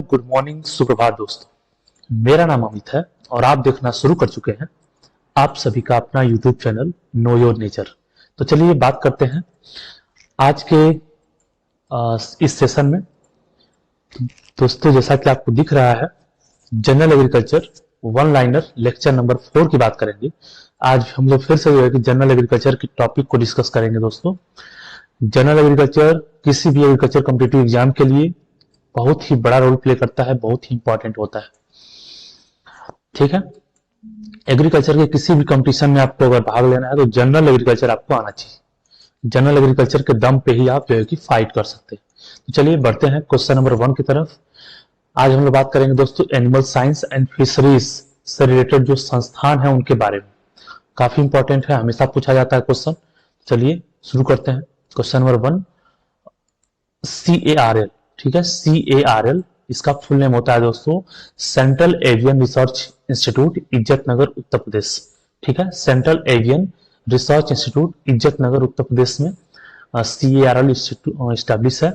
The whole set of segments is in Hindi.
गुड मॉर्निंग, सुप्रभात दोस्तों। मेरा नाम अमित है और आप देखना शुरू कर चुके हैं आप सभी का अपना YouTube channel know your nature. तो चलिए बात करते हैं आज के इस सेशन में। दोस्तों, जैसा कि आपको दिख रहा है, general agriculture one liner lecture number 4 की बात करेंगे। आज हम लोग फिर से जो है कि जनरल एग्रीकल्चर के टॉपिक को डिस्कस करेंगे। दोस्तों, जनरल एग्रीकल्चर किसी भी एग्रीकल्चर कॉम्पिटिटिव एग्जाम के लिए बहुत ही बड़ा रोल प्ले करता है, बहुत ही इंपॉर्टेंट होता है। ठीक है, एग्रीकल्चर के किसी भी कंपटीशन में आपको अगर भाग लेना है तो जनरल एग्रीकल्चर आपको आना चाहिए। जनरल एग्रीकल्चर के दम पे ही आप जो है कि फाइट कर सकते हैं। तो चलिए बढ़ते हैं क्वेश्चन नंबर 1 की तरफ। आज हम लोग बात करेंगे दोस्तों एनिमल साइंस एंड फिशरीज से रिलेटेड जो संस्थान है उनके बारे में। काफी इंपॉर्टेंट है, हमेशा पूछा जाता है क्वेश्चन। चलिए शुरू करते हैं। Question number 1, CARL। ठीक है, CARL इसका फुल नेम होता है दोस्तों सेंट्रल एवियन रिसर्च इंस्टीट्यूट, इज्जत नगर, उत्तर प्रदेश। ठीक है, सेंट्रल एवियन रिसर्च इंस्टीट्यूट, इज्जत नगर, उत्तर प्रदेश में CARL स्टैब्लिश है।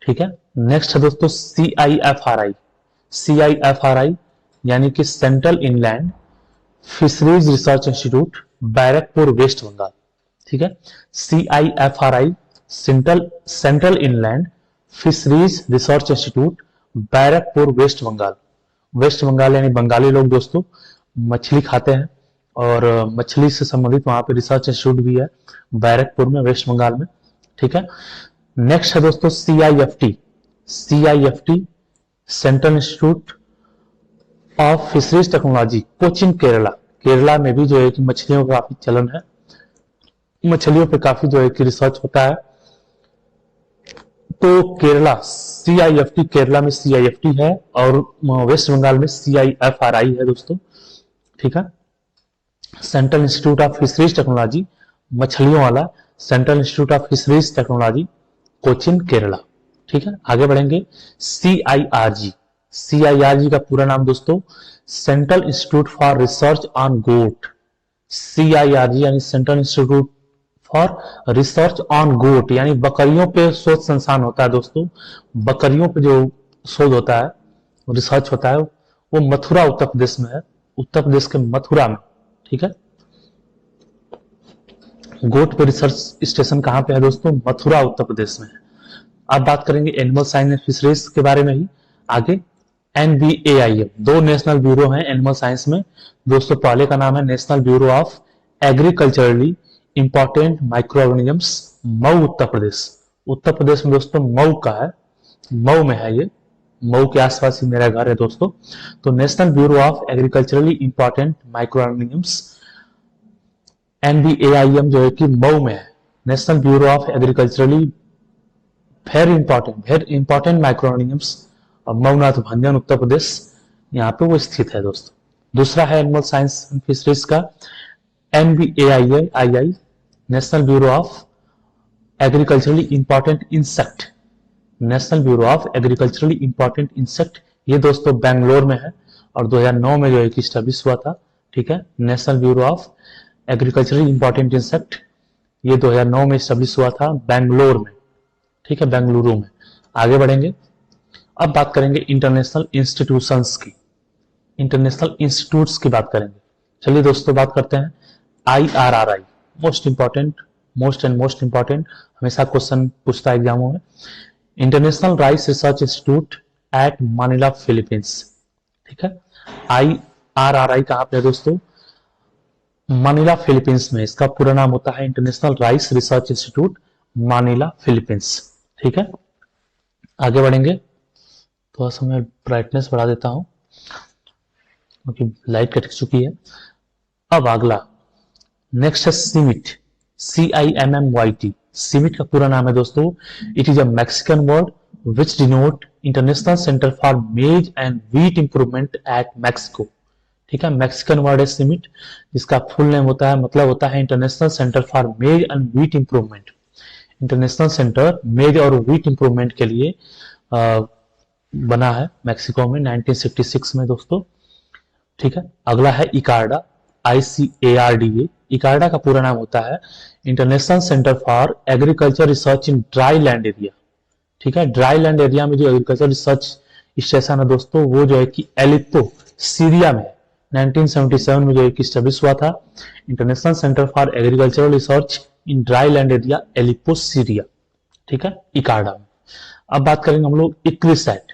ठीक है, नेक्स्ट है दोस्तों CIFRI। CIFRI यानी कि central inland fisheries research institute, Barrackpore, west Bengal. ठीक है, CIFRI central inland fisheries research institute, Barrackpore, west Bengal. West Bengal यानी बंगाली लोग दोस्तों मछली खाते हैं और मछली से संबंधित वहां पे रिसर्च इंस्टीट्यूट भी है बैरकपुर में, वेस्ट बंगाल में। ठीक है, नेक्स्ट है दोस्तों CIFT। CIFT central institute of fisheries technology, Cochin, Kerala. Kerala में भी जो है कि मछलियों का काफी चलन है, मछलियों पे काफी जो है कि रिसर्च होता है। तो केरला CIFT, केरला में CIFT है और वेस्ट बंगाल में CIFRI है दोस्तों। ठीक है, central institute of fisheries technology, मछलियों वाला central institute of fisheries technology, Cochin, Kerala. ठीक है, आगे बढ़ेंगे। CIRG। CIRG का पूरा नाम दोस्तों central institute for research on goat. CIRG यानी central institute for research on goat, यानी बकरियों पे शोध संस्थान होता है दोस्तों। बकरियों पे जो शोध होता है, रिसर्च होता है, वो मथुरा, उत्तर प्रदेश में है, उत्तर प्रदेश के मथुरा में। ठीक है, गोट पे रिसर्च स्टेशन कहां पे है दोस्तों? मथुरा, उत्तर प्रदेश में है। अब बात करेंगे एनिमल साइंस एंड फिशरीज के बारे में ही आगे। NBAIM, 2 नेशनल ब्यूरो हैं एनिमल साइंस में दोस्तों। पहले का नाम है national bureau of agriculturally important micro organisms, Mau, Uttar Pradesh. Uttar Pradesh में दोस्तों मऊ का है, मऊ में है ये, मऊ के आसपास ही मेरा घर है दोस्तों। तो national bureau of agriculturally important micro organisms NBAIM जो है कि मऊ में है। National bureau of agriculturally very important micro organisms, Maunath Bhanjan, Uttar Pradesh, यहाँ पे वो स्थित है दोस्तों। दूसरा है एनिमल साइंस एंड फिशरीज का NBAII, national bureau of agriculturally important insect, national bureau of agriculturally important insect. ये दोस्तों बेंगलोर में है और 2009 में जो है कि स्टैब्लिश हुआ था। ठीक है, national bureau of agriculturally important insect, ये 2009 में स्टैब्लिश हुआ था बेंगलोर में। ठीक है, बेंगलुरु में। आगे बढ़ेंगे, अब बात करेंगे इंटरनेशनल इंस्टीट्यूशंस की, इंटरनेशनल इंस्टीट्यूट्स की बात करेंगे। चलिए दोस्तों बात करते हैं IRRI, मोस्ट इंपॉर्टेंट, हमेशा क्वेश्चन पूछता है एग्जामों में। International rice research institute eight Manila, Philippines. ठीक है, IRRI कहां पे है दोस्तों? मनीला, फिलीपींस में। इसका पूरा नाम होता है international rice research institute, Manila, Philippines. ठीक है, आगे बढ़ेंगे। थोड़ा सा मैं ब्राइटनेस बढ़ा देता हूं क्योंकि लाइट कट चुकी है। अब अगला नेक्स्ट है सीमिट, CIMMYT। सीमिट का पूरा नाम है दोस्तों, it is a Mexican word which denote international centre for maize and wheat improvement at Mexico. ठीक है, मैक्सिकन वर्ड है सीमिट, जिसका फुल नेम होता है, मतलब होता है international centre for maize and wheat improvement. International centre मेज और व्हीट इंप्रूवमेंट के लिए बना है मैक्सिको में 1966 में दोस्तों। ठीक है, अगला है इकार्डा, ICARDA। इकार्डा का पूरा नाम होता है international centre for agriculture research in dry land area. ठीक है, ड्राई लैंड एरिया में जो एग्रीकल्चर रिसर्च स्टेशन है दोस्तों वो जो है कि एलिप्पो सीरिया में 1977 में जो है कि स्टेब्लिश हुआ था। International centre for agricultural research in dry land area Aleppo Syria, ठीक है, इकार्डा में। अब बात करेंगे हम लोग इक्रिसैट।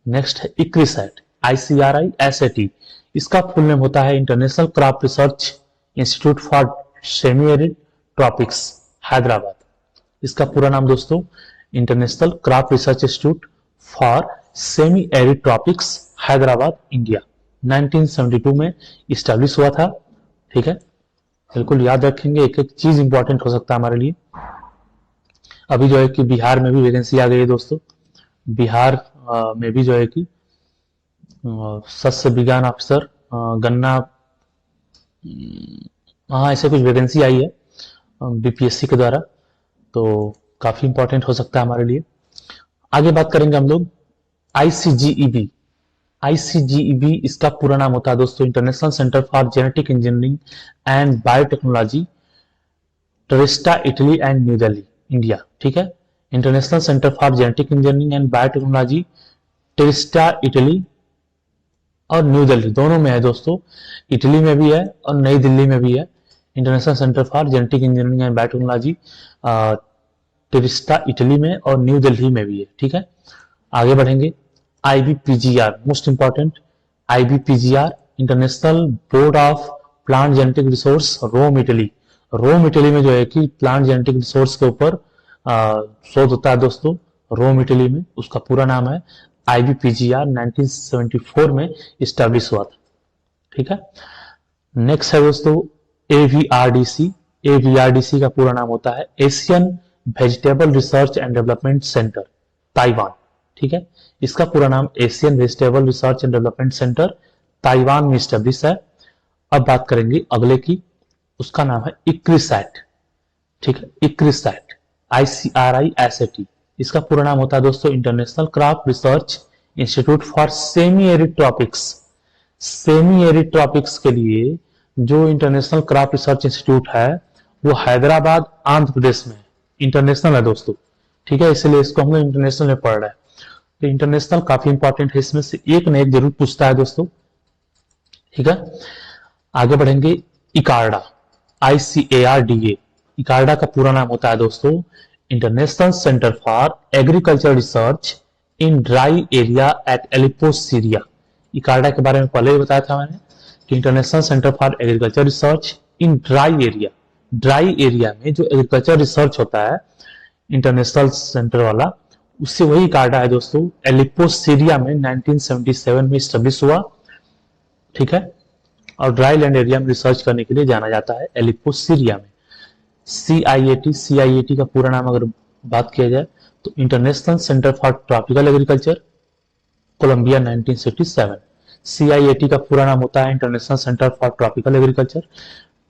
नेक्स्ट है इक्रिसैट, ICRISAT। इसका फुल नेम होता है international crop research institute for semi arid tropics, Hyderabad. इसका पूरा नाम दोस्तों international crop research institute for semi arid tropics, Hyderabad, India. 1972 में इस्टेब्लिश हुआ था, ठीक है। बिल्कुल याद रखेंगे, एक एक चीज इंपॉर्टेंट हो सकता है हमारे लिए। अभी जो है कि बिहार में भी वैकेंसी आ गई है दोस्तों। बिहार में भी जो है कि शस्य विज्ञान अफसर गन्ना, हाँ ऐसे कुछ वैकेंसी आई है BPSC के द्वारा, तो काफी इंपॉर्टेंट हो सकता है हमारे लिए। आगे बात करेंगे हम लोग ICGEB। ICGEB इसका पूरा नाम होता है दोस्तों international centre for genetic engineering and biotechnology, Trieste, Italy and New Delhi, India, ठीक है। International centre for genetic engineering and biotechnology, Trieste, Italy और न्यू दिल्ली, दोनों में है दोस्तों। इटली में भी है और नई दिल्ली में भी है। International centre for genetic engineering and biotechnology Trieste Italy में और न्यू दिल्ली में भी है, ठीक है। आगे बढ़ेंगे IBPGR, most important, IBPGR international board of plant genetic resource, Rome, Italy. Rome, Italy में जो है कि प्लांट जेनेटिक रिसोर्स के ऊपर शोध होता है दोस्तों, रोम, इटली में। उसका पूरा नाम है IBPGR, 1974 में इस्टेब्लिश हुआ था, ठीक है। नेक्स्ट है दोस्तों AVRDC। AVRDC का पूरा नाम होता है Asian vegetable research and development centre, Taiwan, ठीक है। इसका पूरा नाम Asian vegetable research and development centre, Taiwan में इस्टेब्लिश है। अब बात करेंगे अगले की, उसका नाम है इक्रिसैट, ठीक है, इक्रिसैट, ICRISAT। इसका पूरा नाम होता है दोस्तों international crop research institute for semi arid tropics. Semi arid tropics के लिए जो इंटरनेशनल क्रॉप रिसर्च इंस्टीट्यूट है वो हैदराबाद, आंध्र प्रदेश में इंटरनेशनल है दोस्तों, ठीक है, इसलिए इसको हम लोग इंटरनेशनल में पढ़ रहे हैं। तो इंटरनेशनल काफी इंपॉर्टेंट है, इसमें से एक न एक जरूर पूछता है दोस्तों, ठीक है। आगे बढ़ेंगे इकार्डा, ICARDA। इकार्डा का पूरा नाम होता है दोस्तों international centre for agriculture research in dry area at Aleppo Syria. ICARDA के बारे में पहले ही बताया था मैंने कि international centre for agriculture research in dry area, dry area में जो एग्रीकल्चर रिसर्च होता है इंटरनेशनल सेंटर वाला, उससे वही इकार्डा है दोस्तों। एलिप्पो सीरिया में 1977 में स्टेब्लिश हुआ, ठीक है, और ड्राई लैंड एरिया में रिसर्च करने के लिए जाना जाता है एलिप्पो सीरिया में। CIAT का पूरा नाम अगर बात किया जाए तो international centre for tropical agriculture, Colombia, 1967। CIAT का पूरा नाम होता है international centre for tropical agriculture,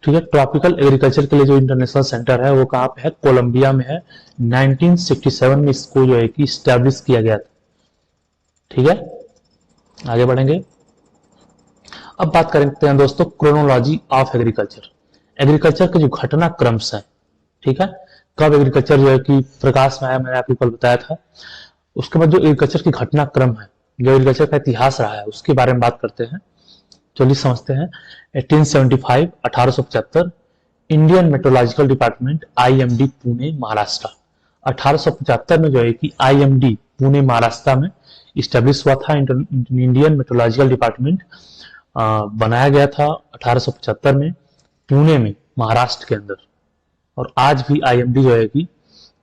ठीक है। ट्रॉपिकल एग्रीकल्चर के लिए जो इंटरनेशनल सेंटर है वो कहाँ पे है, कोलंबिया में है। 1967 में इसको जो है कि स्टैब्लिश किया गया था, ठीक है। आगे बढ़ेंगे, अब बात करते हैं दोस्तों क्रोनोलॉजी ऑफ एग्रीकल्चर। एग्रीकल्चर के जो घटनाक्रम है, ठीक है, कब एग्रीकल्चर जो है कि प्रकाश में आया, मैंने आपको कल बताया था। उसके बाद जो एग्रीकल्चर की घटनाक्रम है, जो एग्रीकल्चर का इतिहास रहा है, उसके बारे में बात करते हैं। चलिए समझते हैं। 1875, 1875 Indian meteorological department, IMD, Pune, Maharashtra. 1875 में जो है कि IMD पुणे, महाराष्ट्र में इस्टेब्लिश हुआ था। इंडियन मेट्रोलॉजिकल डिपार्टमेंट बनाया गया था 1875 में पुणे में, महाराष्ट्र के अंदर। और आज भी IMD जो है कि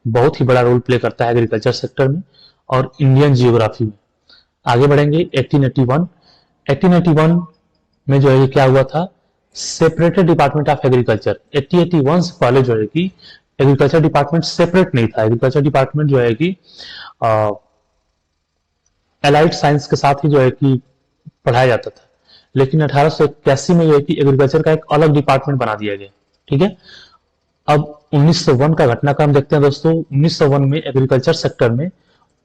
बहुत ही बड़ा रोल प्ले करता है एग्रीकल्चर सेक्टर में और इंडियन जियोग्राफी में। आगे बढ़ेंगे 1881। 1881 में जो है क्या हुआ था, सेपरेटेड डिपार्टमेंट ऑफ एग्रीकल्चर। 1881 से पहले जो है कि एग्रीकल्चर डिपार्टमेंट सेपरेट नहीं था। एग्रीकल्चर डिपार्टमेंट जो है कि एलाइड साइंस के साथ ही जो है कि पढ़ाया जाता था। लेकिन 1881 में जो है कि एग्रीकल्चर का एक अलग डिपार्टमेंट बना दिया गया, ठीक है। अब 1901 का घटनाक्रम देखते हैं दोस्तों। 1901 में एग्रीकल्चर सेक्टर में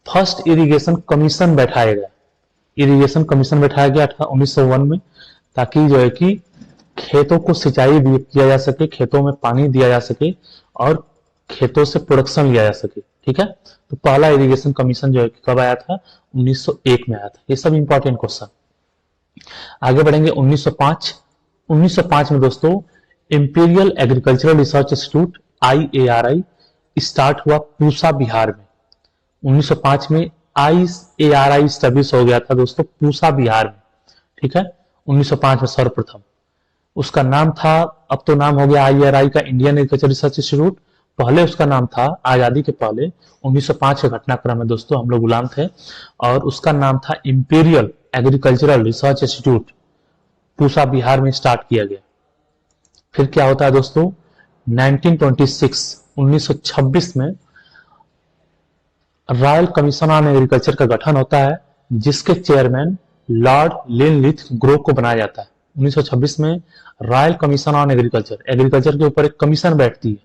फर्स्ट इरिगेशन कमीशन बैठाया गया। इरिगेशन कमीशन बैठाया गया था 1901 में, ताकि जो है कि खेतों को सिंचाई भी किया जा सके, खेतों में पानी दिया जा सके और खेतों से प्रोडक्शन लिया जा सके, ठीक है। तो पहला इरिगेशन कमीशन जो है कब आया था, 1901 में आया था। ये सब इंपॉर्टेंट क्वेश्चन। आगे बढ़ेंगे 1905। 1905 में दोस्तों imperial agricultural research institute IARI start हुआ पूसा बिहार में। 1905 में IARI स्टैब्लिश हो गया था दोस्तों पूसा बिहार में, ठीक है। 1905 में सर्वप्रथम उसका नाम था, अब तो नाम हो गया IARI का इंडियन एग्रीकल्चर रिसर्च इंस्टीट्यूट। पहले उसका नाम था आजादी के पहले 1905 का घटनाक्रम है दोस्तों, हम लोग गुलाम थे, और उसका नाम था imperial agricultural research institute, Pusa Bihar में स्टार्ट किया गया। फिर क्या होता है दोस्तों, 1926 में रॉयल कमीशन ऑन एग्रीकल्चर का गठन होता है, जिसके चेयरमैन लॉर्ड लिनलिथ ग्रो को बनाया जाता है। 1926 में royal commission on agriculture, agriculture के ऊपर एक कमीशन बैठती है,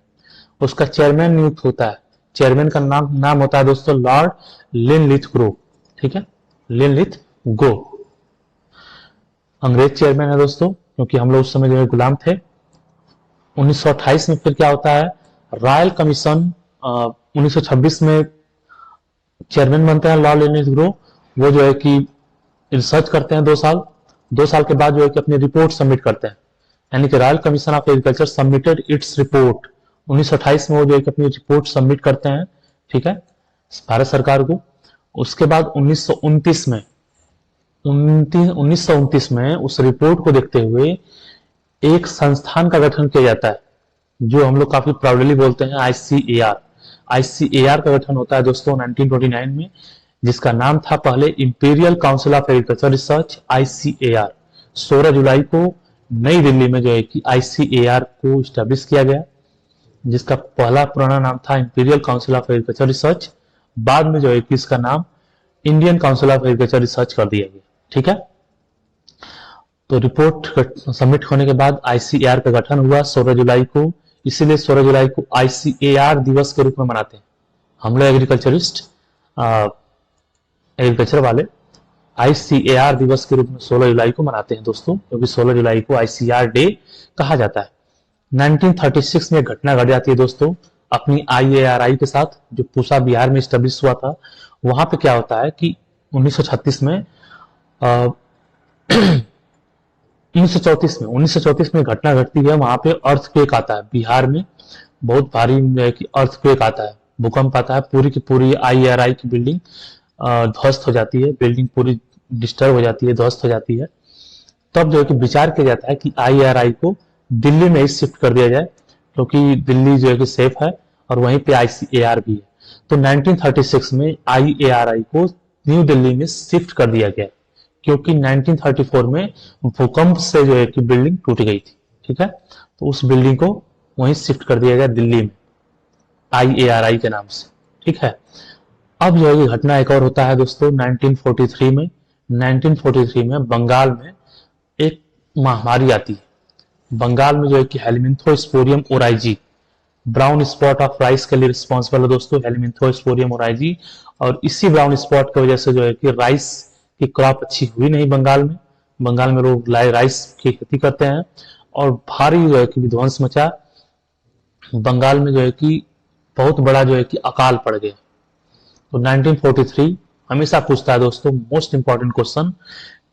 उसका चेयरमैन नियुक्त होता है। चेयरमैन का नाम होता है दोस्तों लॉर्ड लिनलिथ ग्रो, ठीक है, लिनलिथ ग्रो। अंग्रेज चेयरमैन है दोस्तों, क्योंकि हम लोग उस समय जो है गुलाम थे। 1928 में फिर क्या होता है, रॉयल कमीशन 1926 में चेयरमैन बनते हैं लॉर्ड लिनलिथ ग्रो। वो जो है कि रिसर्च करते हैं 2 साल, 2 साल के बाद जो है कि अपनी रिपोर्ट सबमिट करते हैं, यानी कि royal commission of agriculture submitted its report. 1928 में वो जो है कि अपनी रिपोर्ट सबमिट करते हैं, ठीक है, भारत सरकार को। उसके बाद 1929 में उस रिपोर्ट को देखते हुए एक संस्थान का गठन किया जाता है, जो हम लोग काफी प्राउडली बोलते हैं ICAR। ICAR का गठन होता है दोस्तों 1929 में, जिसका नाम था पहले imperial council of agriculture research ICAR। 16 जुलाई को नई दिल्ली में जो है कि ICAR को स्टैब्लिश किया गया, जिसका पहला पुराना नाम था imperial council of agriculture research. बाद में जो है कि इसका नाम Indian council of agriculture research कर दिया गया, ठीक है। तो रिपोर्ट सबमिट होने के बाद ICAR का गठन हुआ 16 जुलाई को, इसीलिए 16 जुलाई को ICAR दिवस के रूप में मनाते हैं हम लोग एग्रीकल्चरिस्ट, एग्रीकल्चर वाले। ICAR दिवस के रूप में 16 जुलाई को मनाते हैं दोस्तों, क्योंकि 16 जुलाई को ICAR डे कहा जाता है। 1936 में घटना घट जाती है दोस्तों अपनी IARI के साथ, जो पूसा बिहार में स्टेब्लिश हुआ था। वहां पे क्या होता है कि 1936 में 1934 में घटना घटती है, वहां पे अर्थक्वेक आता है बिहार में, बहुत भारी अर्थक्वेक आता है, भूकंप आता है, पूरी की पूरी IARI की बिल्डिंग ध्वस्त हो जाती है, बिल्डिंग पूरी डिस्टर्ब हो जाती है, ध्वस्त हो जाती है। तब जो है कि विचार किया जाता है कि IARI को दिल्ली में ही शिफ्ट कर दिया जाए, क्योंकि दिल्ली जो है कि सेफ है और वहीं पे ICAR भी है। तो 1936 में IARI को न्यू दिल्ली में शिफ्ट कर दिया गया, क्योंकि 1934 में भूकंप से जो है कि बिल्डिंग टूट गई थी, ठीक है। तो उस बिल्डिंग को वहीं शिफ्ट कर दिया गया दिल्ली में IARI के नाम से, ठीक है। अब जो है कि घटना एक और होता है दोस्तों 1943 में। 1943 में बंगाल में एक महामारी आती है। बंगाल में जो है कि helminthosporium oryzae, brown spot of rice के लिए रिस्पॉन्सिबल है दोस्तों हेलिमिंथोस्पोरियम ओराइजी, और इसी ब्राउन स्पॉट की वजह से जो है कि राइस की क्रॉप अच्छी हुई नहीं बंगाल में। बंगाल में लोग राइस की खेती करते हैं, और भारी जो है कि विध्वंस मचा। बंगाल में जो है कि बहुत बड़ा जो है कि अकाल पड़ गया। तो 1943 हमेशा पूछता है दोस्तों मोस्ट इंपॉर्टेंट क्वेश्चन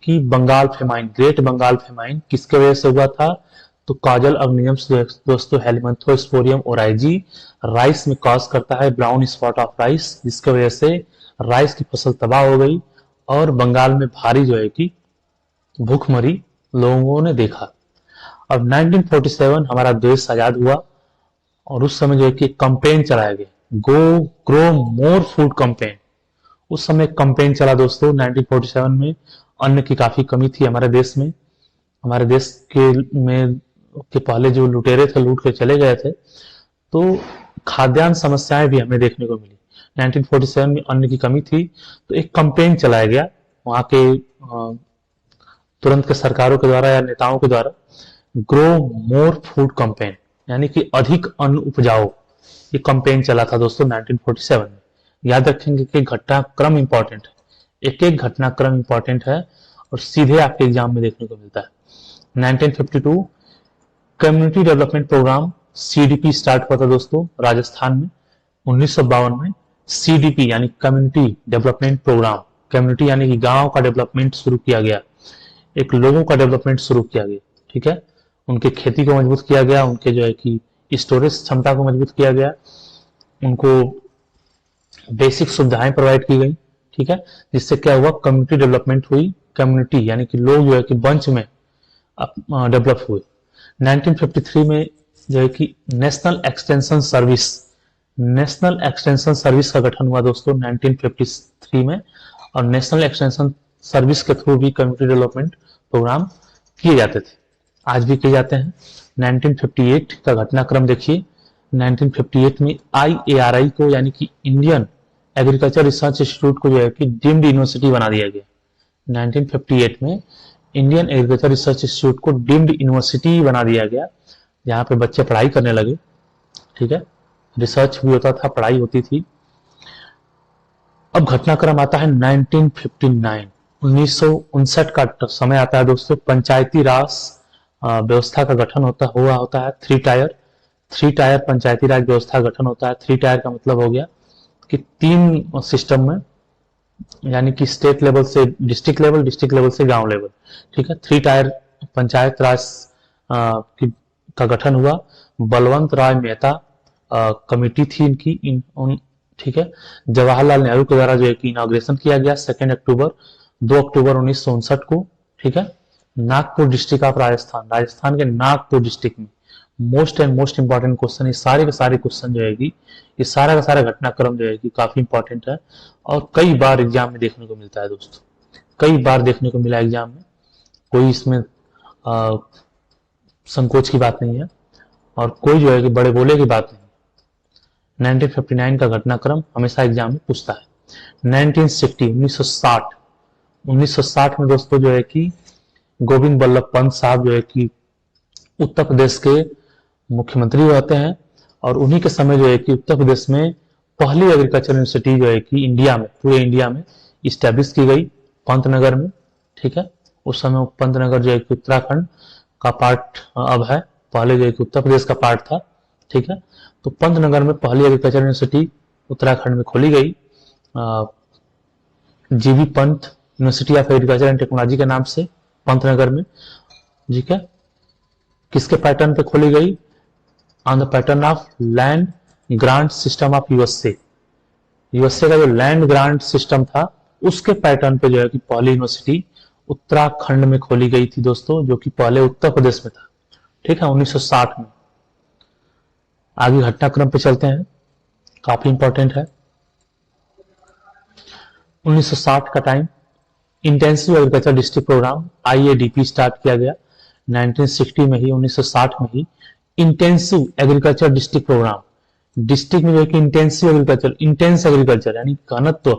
कि Bengal famine, great Bengal famine किसके वजह से हुआ था। तो काजल अग्नियम्स दोस्तों हेलिमिंथोस्पोरियम ओराइजी राइस में कॉज करता है ब्राउन स्पॉट ऑफ राइस, जिसकी वजह से राइस की फसल तबाह हो गई और बंगाल में भारी जो है कि भूखमरी लोगों ने देखा। अब 1947 हमारा देश आजाद हुआ, और उस समय जो है कि कंपेन चलाया गया, गो ग्रो मोर फूड कंपेन। उस समय कंपेन चला दोस्तों 1947 में। अन्न की काफी कमी थी हमारे देश में। हमारे देश के पहले जो लुटेरे थे लूट के चले गए थे, तो खाद्यान्न समस्याएं भी हमें देखने को मिली। 1947 में अन्न की कमी थी, तो एक कंपेन चलाया गया वहां के तुरंत के सरकारों के द्वारा या नेताओं के द्वारा, ग्रो मोर फूड कंपेन, यानी कि अधिक अन्न उपजाओ। ये कंपेन चला था दोस्तों 1947 में। याद रखेंगे कि घटनाक्रम इंपॉर्टेंट है, एक एक घटनाक्रम इंपॉर्टेंट है और सीधे आपके एग्जाम में देखने को मिलता है। 1952 community development programme CDP start हुआ था दोस्तों राजस्थान में। 1952 में CDP यानी कम्युनिटी डेवलपमेंट प्रोग्राम, कम्युनिटी यानी कि गांव का डेवलपमेंट शुरू किया गया, एक लोगों का डेवलपमेंट शुरू किया गया, ठीक है। उनके खेती को मजबूत किया गया, उनके जो है कि स्टोरेज क्षमता को मजबूत किया गया, उनको बेसिक सुविधाएं प्रोवाइड की गई, ठीक है। जिससे क्या हुआ, कम्युनिटी डेवलपमेंट हुई, कम्युनिटी यानी कि लोग जो है कि बंच में डेवलप हुए। 1953 में जो है कि national extension service, national extension service का गठन हुआ दोस्तों 1953 में, और नेशनल एक्सटेंशन सर्विस के थ्रू भी कम्युनिटी डेवलपमेंट प्रोग्राम किए जाते थे, आज भी किए जाते हैं। 1958 का घटनाक्रम देखिए, 1958 में IARI को यानी कि इंडियन एग्रीकल्चर रिसर्च इंस्टीट्यूट को जो है कि डीम्ड यूनिवर्सिटी बना दिया गया। 1958 में इंडियन एग्रीकल्चर रिसर्च इंस्टीट्यूट को डीम्ड यूनिवर्सिटी बना दिया गया, जहां पे बच्चे पढ़ाई करने लगे, ठीक है। रिसर्च भी होता था, पढ़ाई होती थी। अब घटनाक्रम आता है 1959, 1959 का समय आता है दोस्तों। पंचायती राज व्यवस्था का गठन होता है, थ्री टायर पंचायती राज व्यवस्था का गठन होता है। थ्री टायर का मतलब हो गया कि 3 सिस्टम में, यानी कि स्टेट लेवल से डिस्ट्रिक्ट लेवल, डिस्ट्रिक्ट लेवल से गांव लेवल, ठीक है। 3 टायर पंचायत राज का गठन हुआ। बलवंत राय मेहता कमेटी थी इनकी, ठीक है। जवाहरलाल नेहरू के द्वारा जो है कि इनॉग्रेशन किया गया 2 अक्टूबर 1959 को, ठीक है। नागपुर डिस्ट्रिक्ट ऑफ राजस्थान, राजस्थान के नागपुर डिस्ट्रिक्ट में। Most and most important question, ये सारे के सारे क्वेश्चन जो है कि ये सारा का सारा घटनाक्रम जो है कि काफी इंपॉर्टेंट है, और कई बार एग्जाम में देखने को मिलता है दोस्तों, कई बार देखने को मिला एग्जाम में। कोई इसमें संकोच की बात नहीं है, और कोई जो है कि बड़े बोले की बात नहीं। 1959 का घटनाक्रम हमेशा एग्जाम में पूछता है। 1960 में दोस्तों जो है कि गोविंद बल्लभ पंत साहब जो है कि उत्तर प्रदेश के मुख्यमंत्री होते हैं, और उन्हीं के समय जो है कि उत्तर प्रदेश में पहली एग्रीकल्चर यूनिवर्सिटी जो है कि इंडिया में, पूरे इंडिया में इस्टेब्लिश की गई, पंतनगर में, ठीक है। उस समय पंतनगर जो है कि उत्तराखंड का पार्ट अब है, पहले जो है कि उत्तर प्रदेश का पार्ट था, ठीक है। तो पंतनगर में पहली एग्रीकल्चर यूनिवर्सिटी उत्तराखंड में खोली गई, GB Pant university of agriculture and technology के नाम से पंतनगर में, ठीक है। किसके पैटर्न पे खोली गई, on the pattern of land grant system of USA, USA का जो लैंड ग्रांट सिस्टम था उसके पैटर्न पे जो है कि पहली यूनिवर्सिटी उत्तराखंड में खोली गई थी दोस्तों, जो कि पहले उत्तर प्रदेश में था, ठीक है, 1960 में। आगे घटनाक्रम पे चलते हैं, काफी इंपॉर्टेंट है। 1960 का time, intensive agriculture district programme IADP start किया गया 1960 में ही, 1960 में ही intensive agriculture district programme, district में जो है कि इंटेंसिव एग्रीकल्चर, इंटेंस एग्रीकल्चर यानी घनत्व,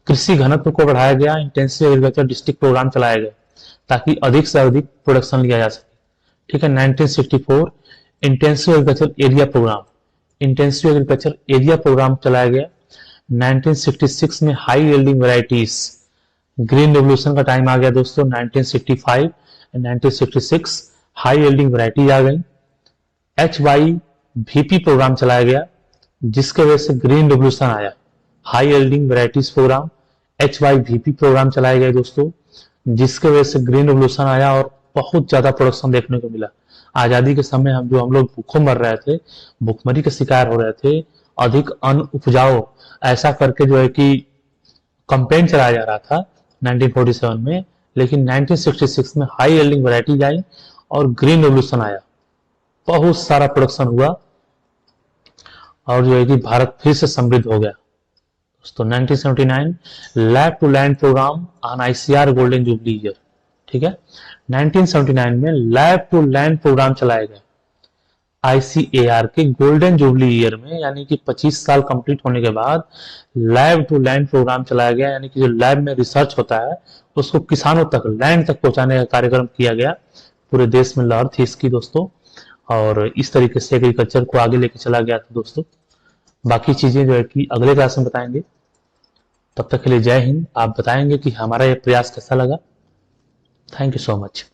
कृषि घनत्व को बढ़ाया गया, इंटेंसिव एग्रीकल्चर डिस्ट्रिक्ट प्रोग्राम चलाया गया ताकि अधिक से अधिक प्रोडक्शन लिया जा सके, ठीक है। 1964 intensive agriculture area programme, intensive agriculture area programme चलाया गया। 1966 में high yielding varieties, green revolution का टाइम आ गया दोस्तों। 1965 एंड 1966 हाई यील्डिंग वैरायटीज आ गई। HYVP प्रोग्राम चलाया गया, जिसके वजह से ग्रीन रेवोल्यूशन आया, high yielding varieties programme, HYVP programme चलाया गया दोस्तों, जिसके वजह से ग्रीन रेवोल्यूशन आया और बहुत ज्यादा प्रोडक्शन देखने को मिला। आजादी के समय हम लोग भूखों मर रहे थे, भूखमरी के शिकार हो रहे थे, अधिक अन्न उपजाओ, ऐसा करके जो है कि कंपेन चलाया जा रहा था 1947 में, लेकिन 1966 में हाई यील्डिंग वैरायटीज आई और ग्रीन रेवोल्यूशन आया, बहुत सारा प्रोडक्शन हुआ, और जो है कि भारत फिर से समृद्ध हो गया दोस्तों। 1979 lab to land programme on ICR golden jubilee year, ठीक है। 1979 में लैब टू लैंड प्रोग्राम चलाया गया ICAR के गोल्डन जुबली ईयर में, यानी कि 25 साल कंप्लीट होने के बाद लैब टू लैंड प्रोग्राम चलाया गया, यानी कि जो लैब में रिसर्च होता है उसको किसानों तक, लैंड तक पहुंचाने का कार्यक्रम किया गया। पूरे देश में लहर थी इसकी दोस्तों, और इस तरीके से एग्रीकल्चर को आगे लेके चला गया था दोस्तों। बाकी चीजें जो है कि अगले क्लास में बताएंगे। तब तक के लिए जय हिंद। आप बताएंगे कि हमारा यह प्रयास कैसा लगा। Thank you so much.